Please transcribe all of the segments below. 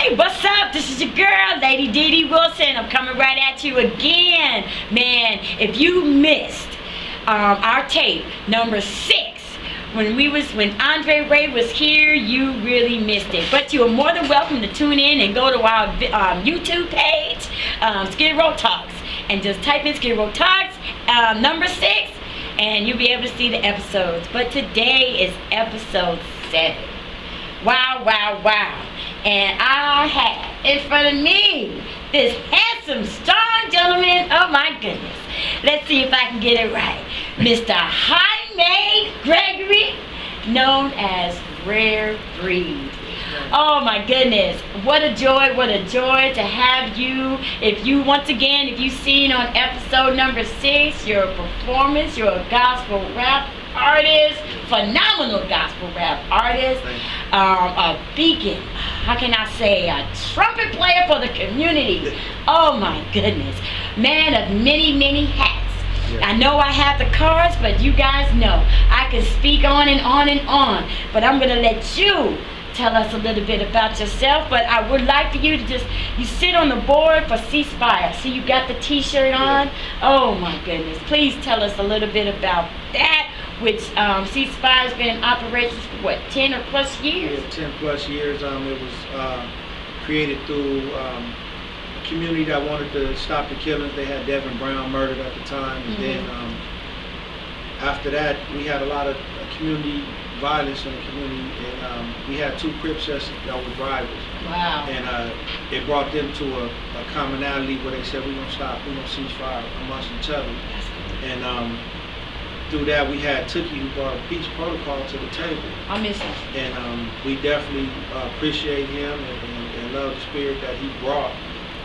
Hey, what's up? This is your girl, Lady Dee Dee Wilson. I'm coming right at you again. Man, if you missed our tape number 6, when Andre Ray was here, you really missed it. But you are more than welcome to tune in and go to our YouTube page, Row Talkz, and just type in Row Talkz number 6, and you'll be able to see the episodes. But today is episode 7. Wow, wow, wow. And I have in front of me this handsome, strong gentleman. Oh my goodness. Let's see if I can get it right. Mr. Jaime Gregory, known as RareBreed. Oh my goodness. What a joy to have you. If you've seen on episode number 6, your performance, you're a gospel rap artist, phenomenal gospel rap artist, a beacon, how can I say, a trumpet player for the community. Oh my goodness, man of many hats. I know I have the cards, but you guys know I can speak on and on and on, but I'm gonna let you tell us a little bit about yourself. But I would like for you to you sit on the board for Ceasefire. See, you got the t-shirt on. Oh my goodness, please tell us a little bit about that, which Ceasefire has been in operations for what, 10 or plus years? Yeah, 10 plus years. It was created through a community that wanted to stop the killings. They had Devin Brown murdered at the time, and then after that we had a lot of community violence in the community, and we had 2 crip sessions that were rivals. Wow. And it brought them to a commonality where they said, we're going to stop, we're going to cease fire amongst each other. And through that we had Tookie, who brought a peace protocol to the table. I miss him. And we definitely appreciate him and love the spirit that he brought.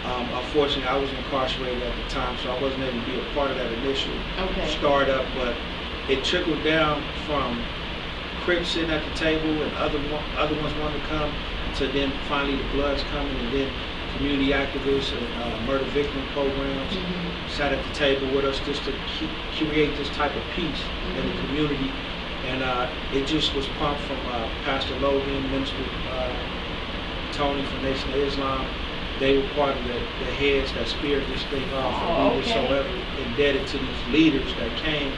Unfortunately, I was incarcerated at the time, so I wasn't able to be a part of that initial startup, but it trickled down from Crips sitting at the table and other ones wanted to come, to then finally the Bloods coming, and then community activists and murder victim programs sat at the table with us just to create this type of peace in the community. And it just was pumped from Pastor Logan, Minister Tony from Nation of Islam. They were part of the heads that speared this thing off, and we were so ever indebted to these leaders that came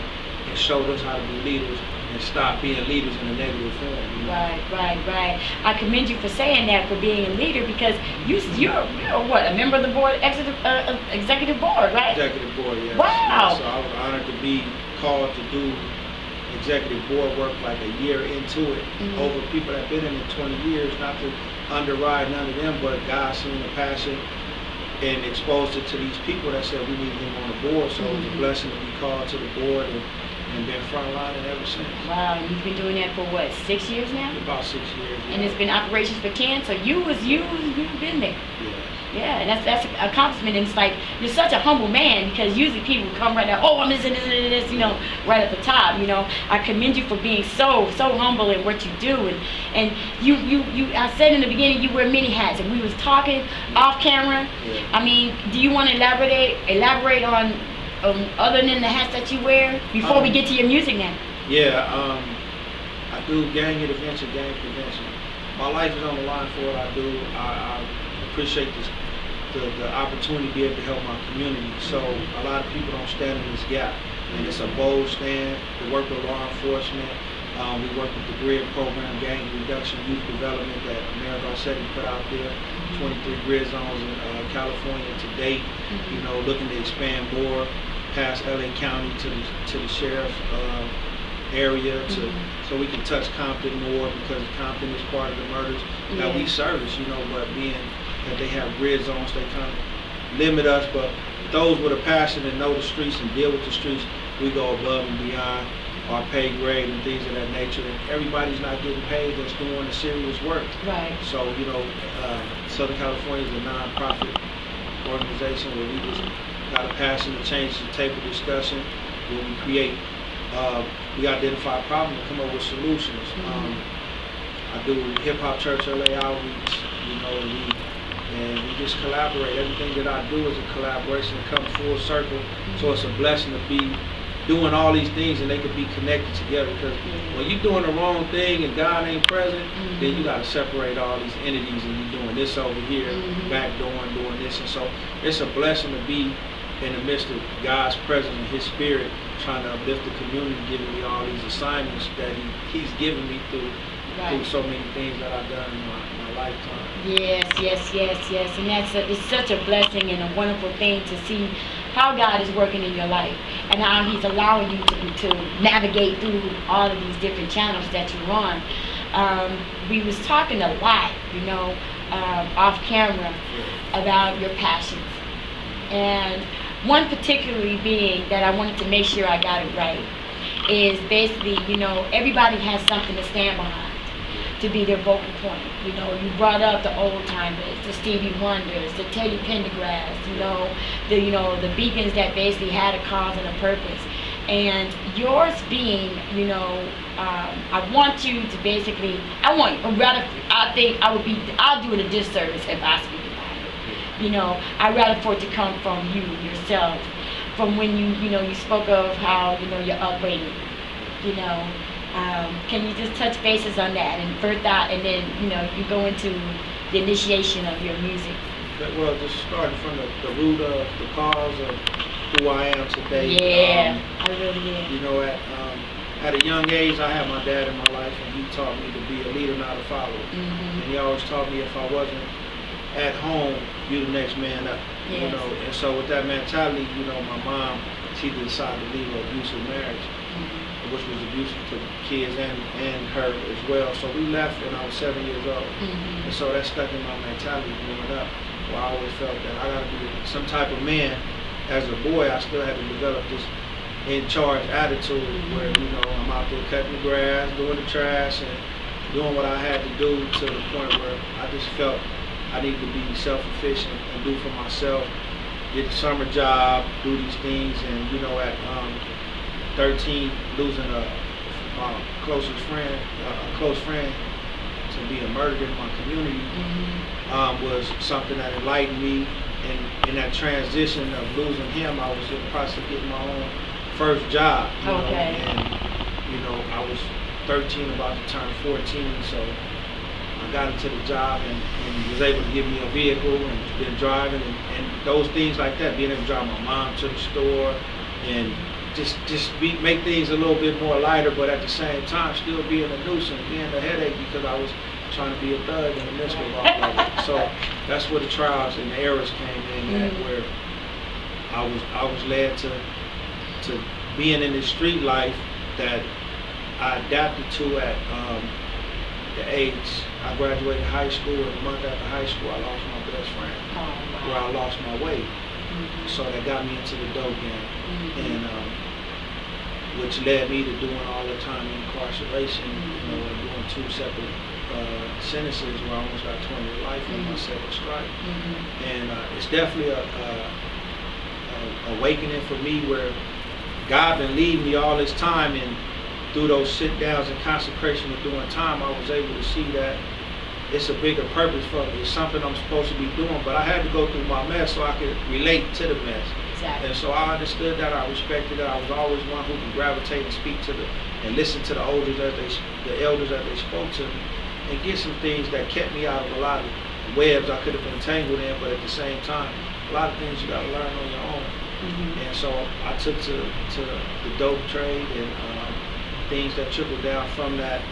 and showed us how to be leaders and stop being leaders in a negative form. You know? Right. I commend you for saying that, for being a leader, because you're what, a member of the board, executive board, right? Executive board, yes. Wow. So I was honored to be called to do executive board work like a year into it, over people that have been in it 20 years, not to underride none of them, but God seen the passion and exposed it to these people that said we need him on the board. So it was a blessing to be called to the board and been frontlining ever since. Wow, and you've been doing that for what, 6 years now? About 6 years. Yeah. And it's been operations for 10, so you've been there. Yeah, and that's an accomplishment. And it's like, you're such a humble man, because usually people come right now, oh, I'm this, you know, right at the top, you know. I commend you for being so humble in what you do. And you I said in the beginning, you wear many hats, and we was talking off camera. Yeah. I mean, do you want to elaborate on other than the hats that you wear before we get to your music now? Yeah, I do gang intervention, gang prevention. My life is on the line for what I do. I appreciate the opportunity to be able to help my community. So a lot of people don't stand in this gap, and it's a bold stand. We work with law enforcement. We work with the GRID program, gang reduction, youth development, that Mayor Garcetti put out there. 23 grid zones in California to date. You know, looking to expand more past LA County to the sheriff's area, so we can touch Compton more, because Compton is part of the murders that we service. You know, but being that they have grid zones, they kind of limit us. But those with a passion and know the streets and deal with the streets, we go above and beyond our pay grade and things of that nature. And everybody's not getting paid that's doing the serious work. Right. So, you know, Southern California is a non-profit organization where we just got a passion to change the table discussion, where we create, we identify a problem and come up with solutions. I do Hip Hop Church LA outreach, you know, and we just collaborate. Everything that I do is a collaboration to come full circle. So it's a blessing to be doing all these things and they could be connected together. Because when you're doing the wrong thing and God ain't present, then you got to separate all these entities and you're doing this over here, backdooring, doing this. And so it's a blessing to be in the midst of God's presence and His Spirit, trying to uplift the community, giving me all these assignments that He's given me through so many things that I've done in my lifetime. Yes. And it's such a blessing and a wonderful thing to see how God is working in your life and how He's allowing you to navigate through all of these different channels that you're on. We was talking a lot, off camera about your passions. And one particularly being that I wanted to make sure I got it right is basically, everybody has something to stand behind, to be their vocal point. You brought up the old timers, the Stevie Wonders, the Teddy Pendergrass, the beacons that basically had a cause and a purpose. And yours being, I want you to basically, I'll do it a disservice if I speak about it. I'd rather for it to come from you yourself, from when you spoke of how, your upbringing, can you just touch bases on that and birth out, and then, you go into the initiation of your music? Well, just starting from the root of the cause of who I am today. Yeah, I really am. At a young age, I had my dad in my life, and he taught me to be a leader, not a follower. And he always taught me if I wasn't at home, you the next man up. Yes. And so with that mentality, my mom, she decided to leave an abusive marriage, which was abusive to the kids and her as well. So we left when I was 7 years old. And so that stuck in my mentality growing up, where I always felt that I got to be some type of man. As a boy, I still had to develop this in-charge attitude where, I'm out there cutting the grass, doing the trash, and doing what I had to do, to the point where I just felt I needed to be self-efficient and do for myself, get the summer job, do these things. And, at 13, losing my closest friend, a close friend, to be murdered in my community was something that enlightened me. And in that transition of losing him, I was in the process of getting my own first job. And I was 13, about to turn 14, so I got into the job and was able to give me a vehicle and been driving and those things like that, being able to drive my mom to the store and just make things a little bit more lighter, but at the same time still being a nuisance, being a headache, because I was trying to be a thug in the midst of all of it. So that's where the trials and the errors came in, where I was led to being in this street life that I adapted to at the age I graduated high school, and a month after high school I lost my best friend, where I lost my way. So that got me into the dope game, and which led me to doing all the time in incarceration, and doing 2 separate sentences where I almost got 20 to life on my second strike. And it's definitely a awakening for me, where God been leading me all this time, and through those sit downs and consecration of doing time, I was able to see that it's a bigger purpose for me. It's something I'm supposed to be doing, but I had to go through my mess so I could relate to the mess. Exactly. And so I understood that, I respected it. I was always one who could gravitate and speak to and listen to the elders as they spoke to me, and get some things that kept me out of a lot of webs I could have been tangled in, but at the same time, a lot of things you got to learn on your own. And so I took to the dope trade and things that trickled down from that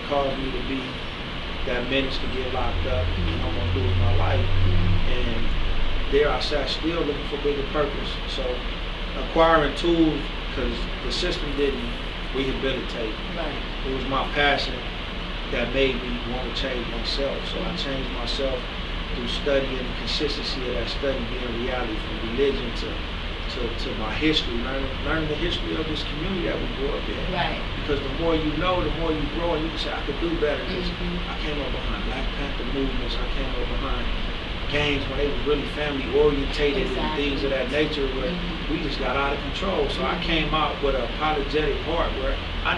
caused me to be that menace to get locked up and almost lose my life. And there I sat still looking for bigger purpose. So acquiring tools, because the system didn't rehabilitate. It was my passion that made me want to change myself. So I changed myself through study and the consistency of that study being reality, from religion to my history, learning the history of this community that we grew up in. Because the more you know, the more you grow, and you can say, I could do better. Because I came up behind Black Panther movements, I came up behind games when they was really family orientated and things of that nature, where we just got out of control. So I came out with an apologetic heart, where I